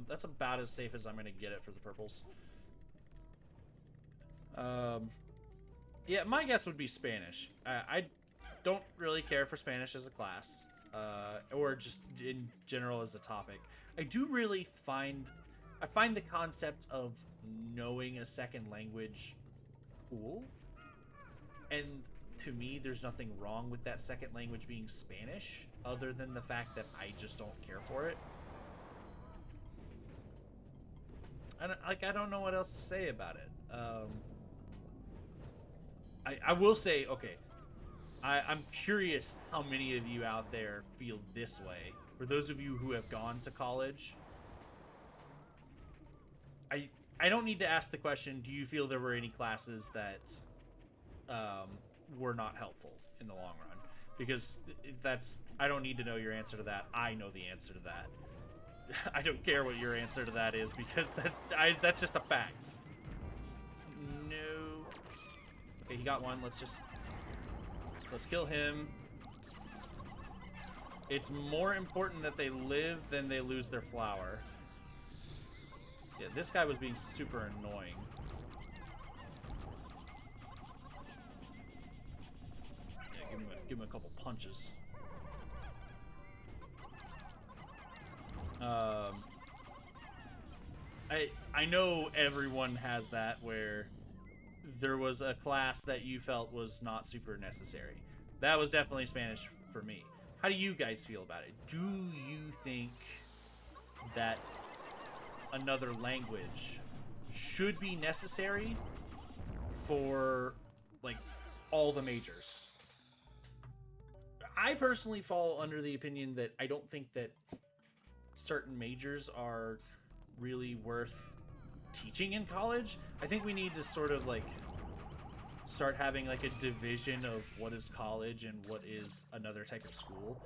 That's about as safe as I'm going to get it for the purples. Yeah, my guess would be Spanish. I don't really care for Spanish as a class, or just in general as a topic. I do really find the concept of knowing a second language cool. And to me, there's nothing wrong with that second language being Spanish, other than the fact that I just don't care for it. I don't know what else to say about it. I will say, okay, I'm curious how many of you out there feel this way. For those of you who have gone to college, I don't need to ask the question, do you feel there were any classes that were not helpful in the long run? Because I don't need to know your answer to that. I know the answer to that. I don't care what your answer to that is, because that's just a fact. No. Okay, he got one. Let's kill him. It's more important that they live than they lose their flower. Yeah, this guy was being super annoying. Yeah, give him a couple punches. I know everyone has that, where there was a class that you felt was not super necessary. That was definitely Spanish for me. How do you guys feel about it? Do you think that another language should be necessary for, like, all the majors? I personally fall under the opinion that I don't think that certain majors are really worth teaching in college. I think we need to sort of, like, start having, like, a division of what is college and what is another type of school.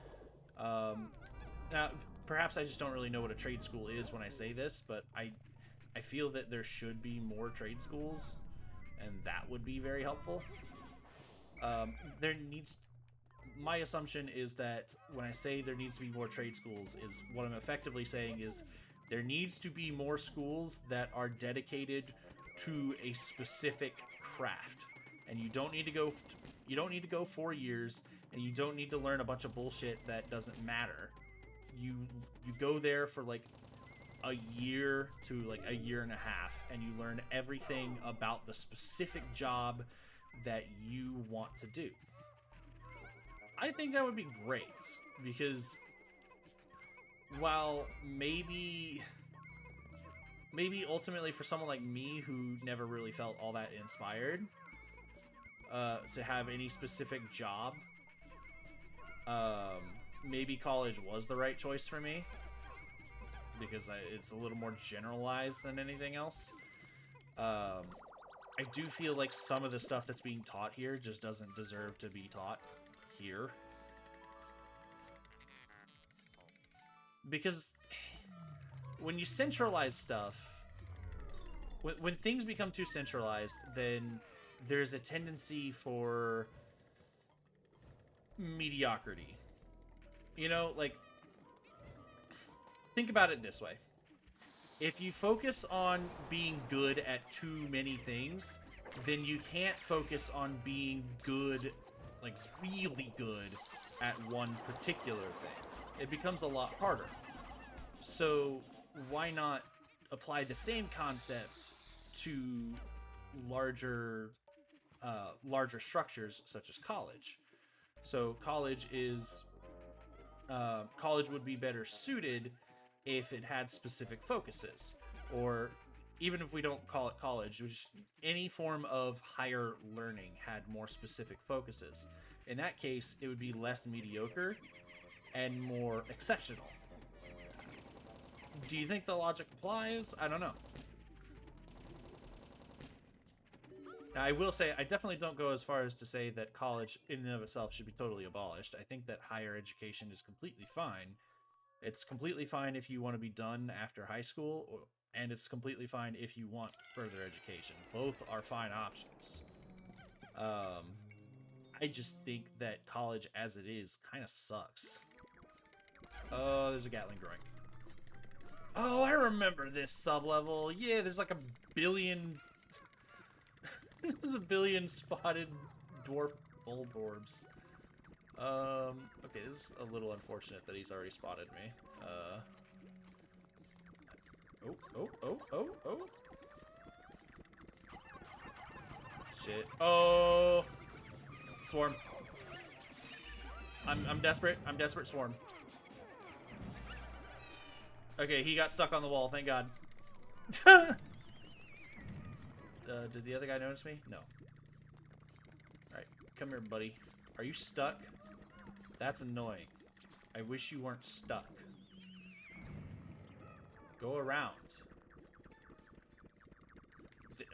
Now, perhaps I just don't really know what a trade school is when I say this, but I feel that there should be more trade schools, and that would be very helpful. My assumption is that when I say there needs to be more trade schools, is what I'm effectively saying is there needs to be more schools that are dedicated to a specific craft, and you don't need to go 4 years, and you don't need to learn a bunch of bullshit that doesn't matter. You go there for like a year to like a year and a half, and you learn everything about the specific job that you want to do. I think that would be great, because while maybe ultimately for someone like me who never really felt all that inspired to have any specific job, maybe college was the right choice for me, because it's a little more generalized than anything else. I do feel like some of the stuff that's being taught here just doesn't deserve to be taught here. Because when you centralize stuff, when things become too centralized, then there's a tendency for mediocrity. You know, like, think about it this way. If you focus on being good at too many things, then you can't focus on being good, like really good, at one particular thing. It becomes a lot harder. So why not apply the same concept to larger larger structures such as college. So college would be better suited if it had specific focuses, or even if we don't call it college, just any form of higher learning had more specific focuses. In that case, it would be less mediocre and more exceptional. Do you think the logic applies? I don't know. Now, I will say, I definitely don't go as far as to say that college in and of itself should be totally abolished. I think that higher education is completely fine. It's completely fine if you want to be done after high school, and it's completely fine if you want further education. Both are fine options. I just think that college as it is kind of sucks. Oh, there's a Gatling Groink. Oh, I remember this sub-level. Yeah, there's like a billion... there's a billion spotted dwarf bulb orbs. Okay, this is a little unfortunate that he's already spotted me. Oh. Shit. Oh! Swarm. I'm desperate. I'm desperate, Swarm. Okay, he got stuck on the wall, thank God. Did the other guy notice me? No. Alright, come here, buddy. Are you stuck? That's annoying. I wish you weren't stuck. Go around.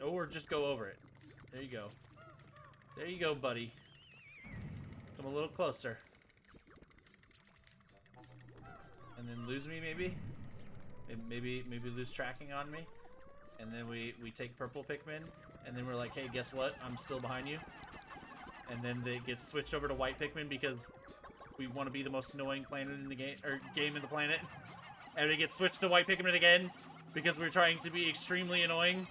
Or just go over it. There you go. There you go, buddy. Come a little closer. And then lose me, maybe? Maybe lose tracking on me? And then we take purple Pikmin, and then we're like, hey, guess what? I'm still behind you. And then it gets switched over to white Pikmin because we want to be the most annoying planet in the game, or game in the planet. And it gets switched to white Pikmin again because we're trying to be extremely annoying.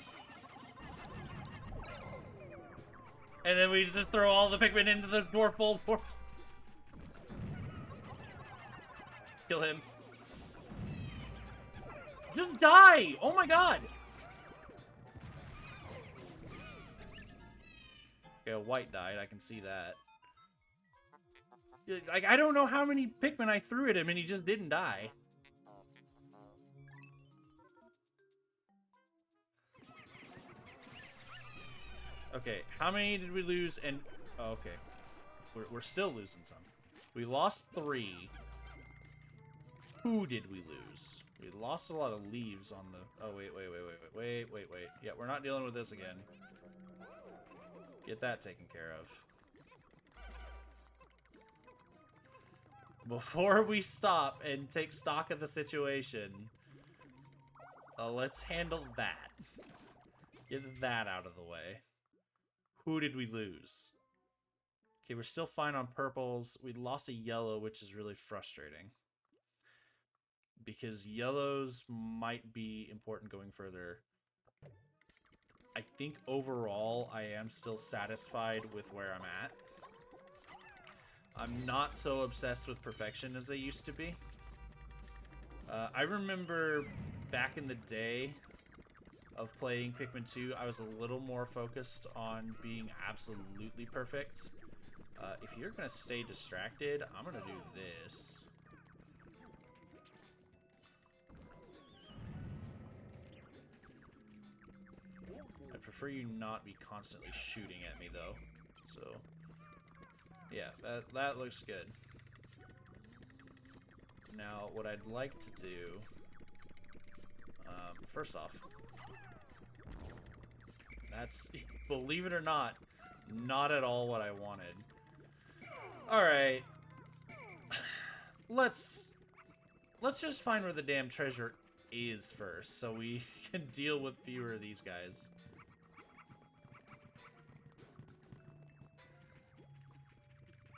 And then we just throw all the Pikmin into the dwarf bulb orbs. Kill him. Just die! Oh my god! Okay, white died. I can see that. Like, I don't know how many Pikmin I threw at him and he just didn't die. Okay, how many did we lose? And oh, okay, we're still losing some. We lost 3. Who did we lose? We lost a lot of leaves on the... Oh, wait. Yeah, we're not dealing with this again. Get that taken care of. Before we stop and take stock of the situation, let's handle that. Get that out of the way. Who did we lose? Okay, we're still fine on purples. We lost a yellow, which is really frustrating. Because yellows might be important going further. I think overall I am still satisfied with where I'm at. I'm not so obsessed with perfection as I used to be. I remember back in the day of playing Pikmin 2, I was a little more focused on being absolutely perfect. If you're going to stay distracted, I'm going to do this. I'd prefer you not be constantly shooting at me, though. So, yeah, that looks good. Now, what I'd like to do... first off... That's, believe it or not at all what I wanted. Alright. Let's just find where the damn treasure is first, so we can deal with fewer of these guys.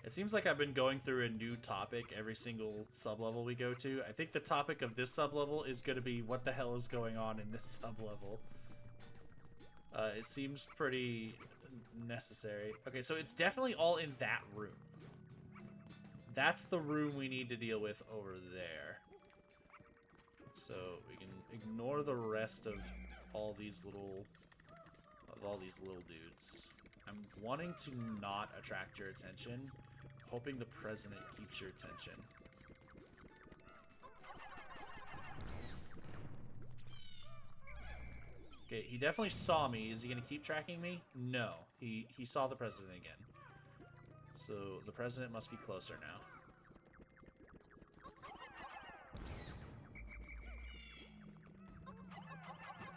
It seems like I've been going through a new topic every single sub-level we go to. I think the topic of this sub-level is going to be what the hell is going on in this sub-level. It seems pretty necessary. Okay, so it's definitely all in that room. That's the room we need to deal with over there. So we can ignore the rest of all these little dudes. I'm wanting to not attract your attention, hoping the president keeps your attention. Okay, he definitely saw me. Is he going to keep tracking me? No. He saw the president again. So the president must be closer now.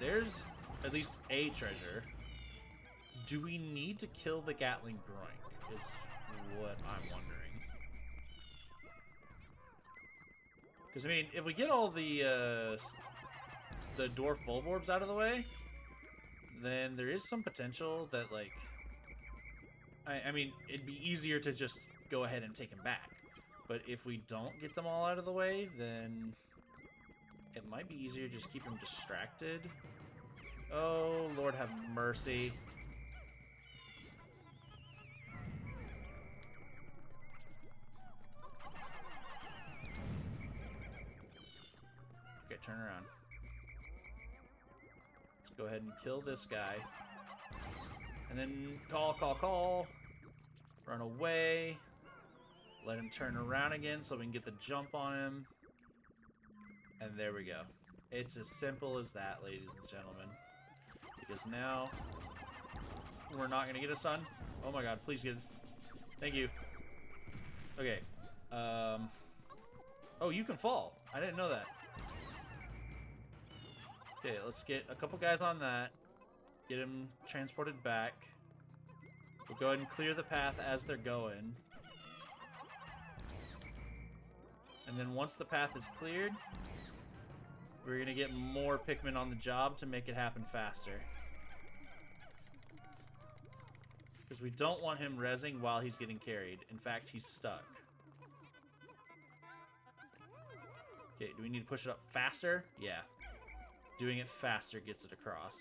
There's at least a treasure. Do we need to kill the Gatling Groink is what I'm wondering. Because, I mean, if we get all the dwarf bulborbs out of the way, then there is some potential that, like... I mean, it'd be easier to just go ahead and take him back. But if we don't get them all out of the way, then it might be easier to just keep him distracted. Oh, Lord have mercy. Okay, turn around. Let's go ahead and kill this guy. And then call. Run away. Let him turn around again so we can get the jump on him. And there we go. It's as simple as that, ladies and gentlemen. Because now we're not going to get a sun. Oh my god, please get it. Thank you. Okay. Oh, you can fall. I didn't know that. Okay, let's get a couple guys on that. Get him transported back. We'll go ahead and clear the path as they're going. And then once the path is cleared, we're going to get more Pikmin on the job to make it happen faster. Because we don't want him rezzing while he's getting carried. In fact, he's stuck. Okay, do we need to push it up faster? Yeah. Doing it faster gets it across.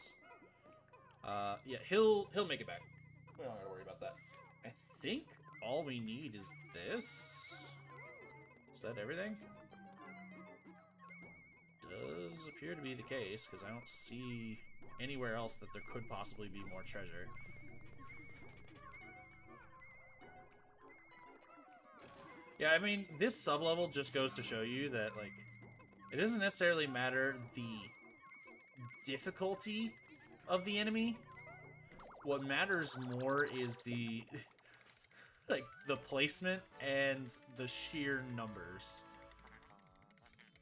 Yeah, he'll make it back. We don't gotta worry about that. I think all we need is this. Is that everything? Does appear to be the case, because I don't see anywhere else that there could possibly be more treasure. Yeah, I mean, this sub-level just goes to show you that, like, it doesn't necessarily matter the difficulty of the enemy. What matters more is the like the placement and the sheer numbers.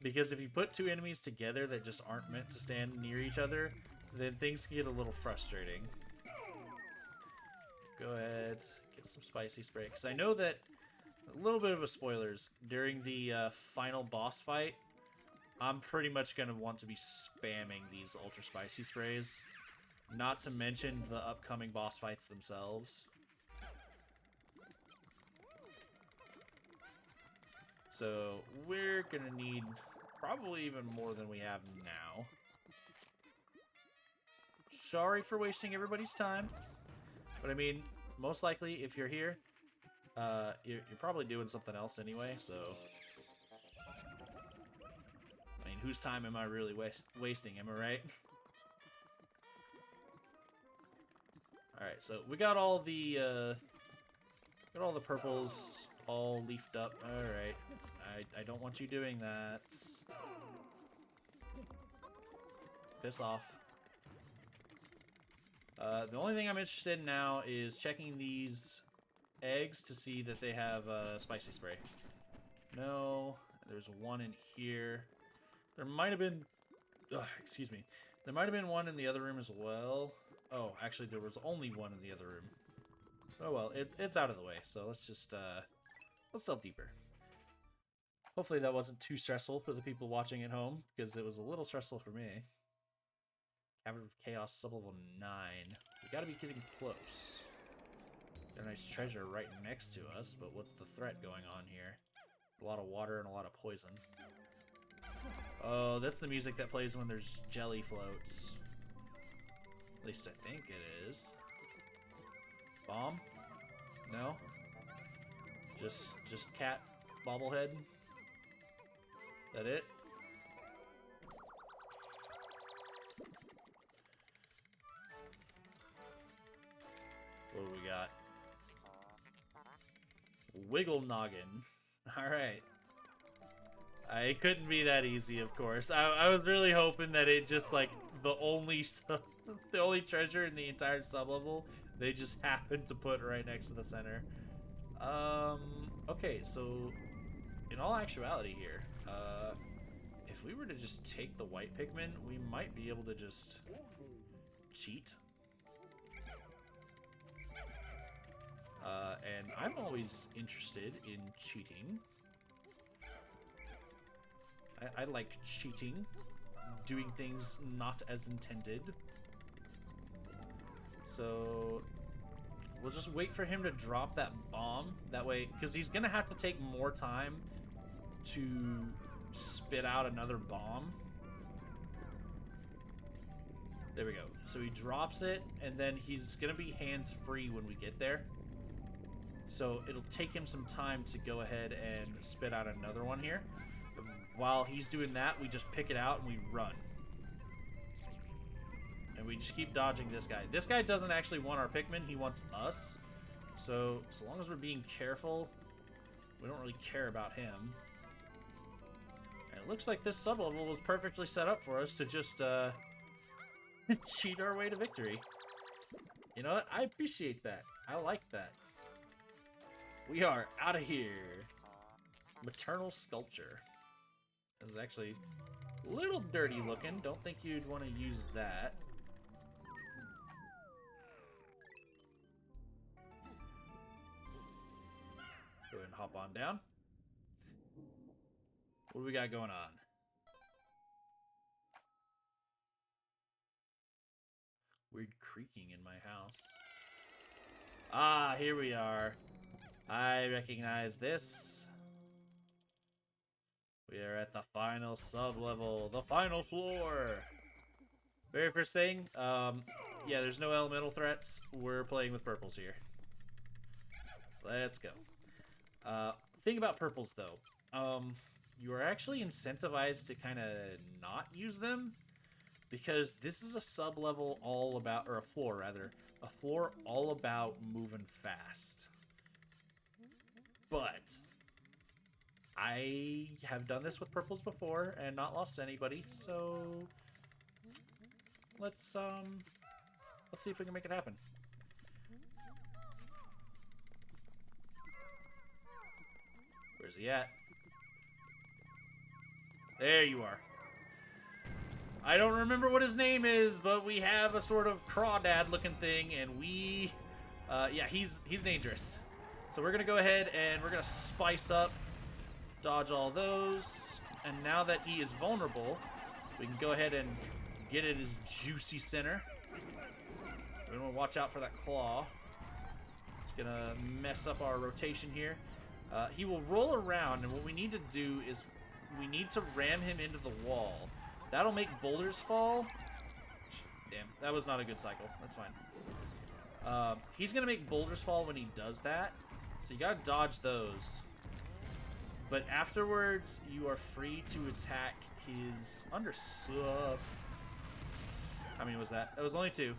Because if you put two enemies together that just aren't meant to stand near each other, then things can get a little frustrating. Go ahead, get some spicy spray. Because I know that, a little bit of a spoilers, during the final boss fight, I'm pretty much going to want to be spamming these ultra spicy sprays. Not to mention the upcoming boss fights themselves. So we're going to need probably even more than we have now. Sorry for wasting everybody's time. But I mean, most likely if you're here, you're probably doing something else anyway, so... I mean, whose time am I really wasting, am I right? Alright, so we got all the purples all leafed up. Alright. I don't want you doing that. Piss off. The only thing I'm interested in now is checking these eggs to see that they have spicy spray. No, there's one in here. There might have been... excuse me. There might have been one in the other room as well. Oh, actually, there was only one in the other room. Oh, well, it's out of the way. So let's just... let's delve deeper. Hopefully that wasn't too stressful for the people watching at home, because it was a little stressful for me. Cavern of Chaos, sub-level 9. We gotta be getting close. Got a nice treasure right next to us, but what's the threat going on here? A lot of water and a lot of poison. Oh, that's the music that plays when there's jelly floats. At least I think it is. Bomb? No? Just cat bobblehead? That it? What do we got? Wiggle Noggin. Alright. It couldn't be that easy, of course. I was really hoping that it just, like, the only treasure in the entire sublevel, they just happened to put right next to the center. Okay, so, in all actuality here, if we were to just take the white Pikmin, we might be able to just cheat. And I'm always interested in cheating. I like cheating, doing things not as intended. So we'll just wait for him to drop that bomb. That way, because he's gonna have to take more time to spit out another bomb. There we go. So he drops it, and then he's gonna be hands-free when we get there. So it'll take him some time to go ahead and spit out another one here. While he's doing that, we just pick it out and we run. And we just keep dodging this guy. This guy doesn't actually want our Pikmin, he wants us. So long as we're being careful, we don't really care about him. And it looks like this sublevel was perfectly set up for us to just cheat our way to victory. You know what? I appreciate that. I like that. We are out of here. Maternal Sculpture. This is actually a little dirty looking. Don't think you'd want to use that. Go ahead and hop on down. What do we got going on? Weird creaking in my house. Ah, here we are. I recognize this. We are at the final sub-level, the final floor. Very first thing, yeah, there's no elemental threats. We're playing with purples here. Let's go. Thing about purples, though, you are actually incentivized to kind of not use them, because this is a sub-level all about, or a floor, rather, a floor all about moving fast. But I have done this with purples before and not lost anybody, so let's see if we can make it happen. Where's he at? There you are. I don't remember what his name is, but we have a sort of crawdad looking thing, and we yeah, he's dangerous. So we're gonna go ahead and we're gonna spice up, dodge all those, and now that he is vulnerable, we can go ahead and get at his juicy center. We want to watch out for that claw. It's gonna mess up our rotation here. He will roll around, and what we need to do is we need to ram him into the wall. That'll make boulders fall. Damn, that was not a good cycle. That's fine. He's gonna make boulders fall when he does that, so you gotta dodge those. But afterwards, you are free to attack his undersub. How many was that? That was only 2.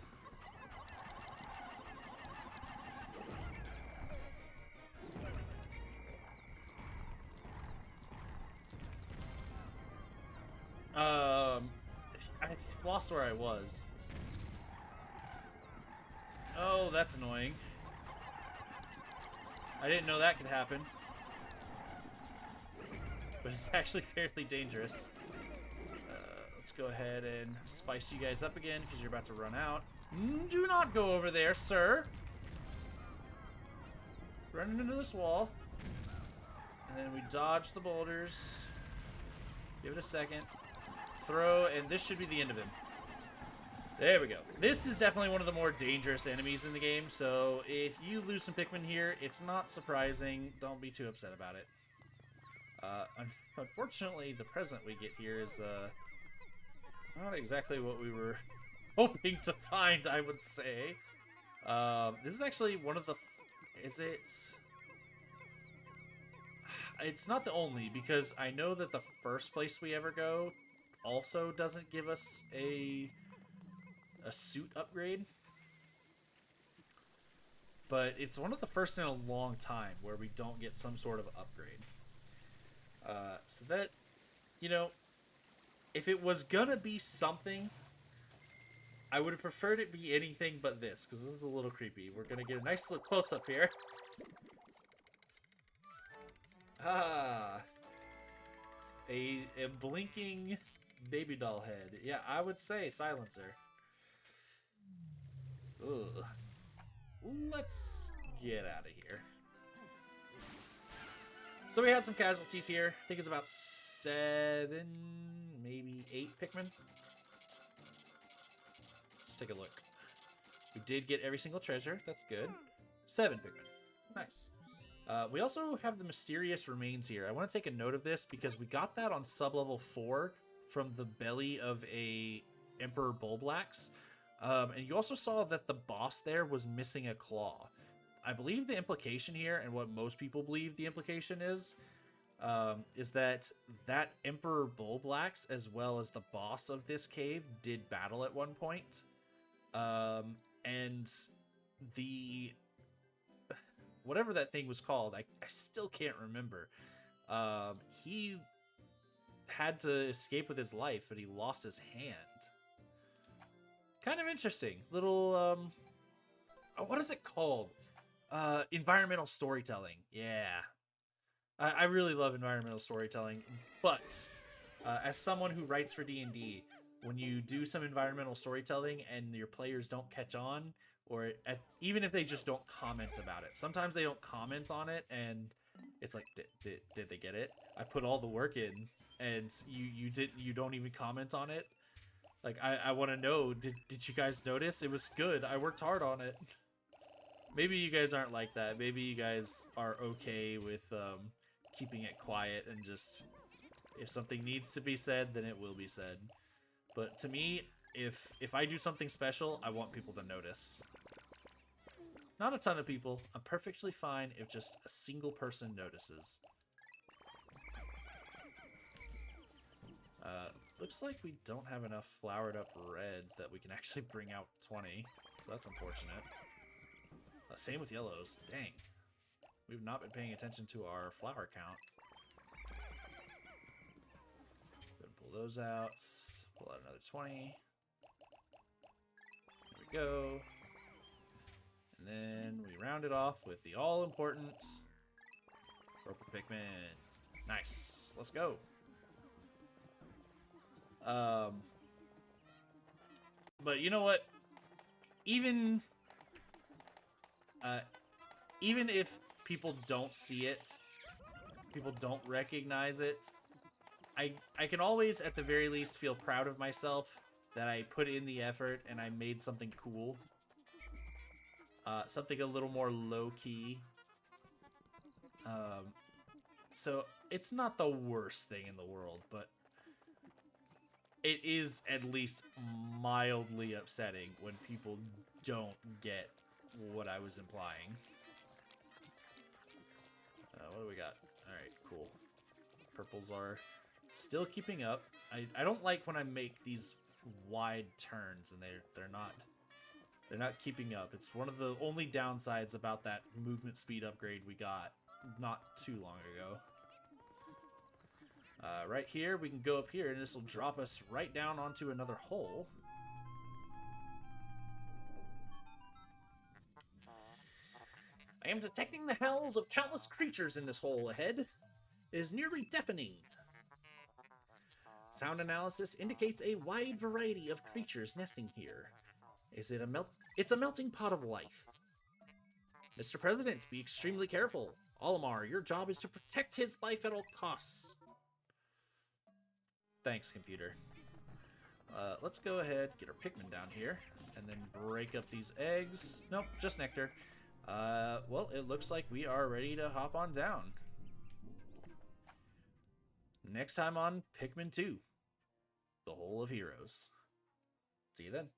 I lost where I was. Oh, that's annoying. I didn't know that could happen. But it's actually fairly dangerous. Let's go ahead and spice you guys up again because you're about to run out. Do not go over there, sir. Running into this wall. And then we dodge the boulders. Give it a second. Throw, and this should be the end of him. There we go. This is definitely one of the more dangerous enemies in the game, so if you lose some Pikmin here, it's not surprising. Don't be too upset about it. Unfortunately, the present we get here is not exactly what we were hoping to find, I would say. This is actually one of the... Is it... It's not the only, because I know that the first place we ever go also doesn't give us a suit upgrade. but it's one of the first in a long time where we don't get some sort of upgrade. So that, you know, if it was gonna be something, I would have preferred it be anything but this, because this is a little creepy. We're gonna get a nice little close-up here. Ah, a blinking baby doll head. Yeah, I would say silencer. Ugh. Let's get out of here. So we had some casualties here. I think it's about 7, maybe 8 Pikmin. Let's take a look. We did get every single treasure. That's good. 7 Pikmin. Nice. We also have the mysterious remains here. I want to take a note of this because we got that on sublevel 4 from the belly of a Emperor Bulblax. And you also saw that the boss there was missing a claw. I believe the implication here, and what most people believe the implication is that Emperor Bulblax, as well as the boss of this cave, did battle at one point. And the... whatever that thing was called, I still can't remember. He had to escape with his life, but he lost his hand. Kind of interesting. Little, what is it called? Environmental storytelling. Yeah. I really love environmental storytelling, but as someone who writes for D&D, when you do some environmental storytelling and your players don't catch on, or even if they just don't comment about it, sometimes they don't comment on it, and it's like, did they get it? I put all the work in, and you don't even comment on it. Like, I want to know, did you guys notice? It was good. I worked hard on it. Maybe you guys aren't like that. Maybe you guys are okay with keeping it quiet and just, if something needs to be said, then it will be said. But to me, if I do something special, I want people to notice. Not a ton of people. I'm perfectly fine if just a single person notices. Looks like we don't have enough flowered up reds that we can actually bring out 20. So that's unfortunate. Same with yellows. Dang. We've not been paying attention to our flower count. Go and pull those out. Pull out another 20. There we go. And then we round it off with the all-important purple Pikmin. Nice. Let's go. But you know what? Even if people don't see it, people don't recognize it, I can always, at the very least, feel proud of myself that I put in the effort and I made something cool. Something a little more low-key. So it's not the worst thing in the world, but it is at least mildly upsetting when people don't get what I was implying. What do we got? Alright, cool. Purples are still keeping up. I don't like when I make these wide turns and they're not keeping up. It's one of the only downsides about that movement speed upgrade we got not too long ago. Right here, we can go up here, and this will drop us right down onto another hole. I am detecting the howls of countless creatures in this hole ahead. It is nearly deafening. Sound analysis indicates a wide variety of creatures nesting here. It's a melting pot of life. Mr. President, be extremely careful. Olimar, your job is to protect his life at all costs. Thanks, computer. Let's go ahead, get our Pikmin down here, and then break up these eggs. Nope, just nectar. Well, it looks like we are ready to hop on down. Next time on Pikmin 2, The Hole of Heroes. See you then.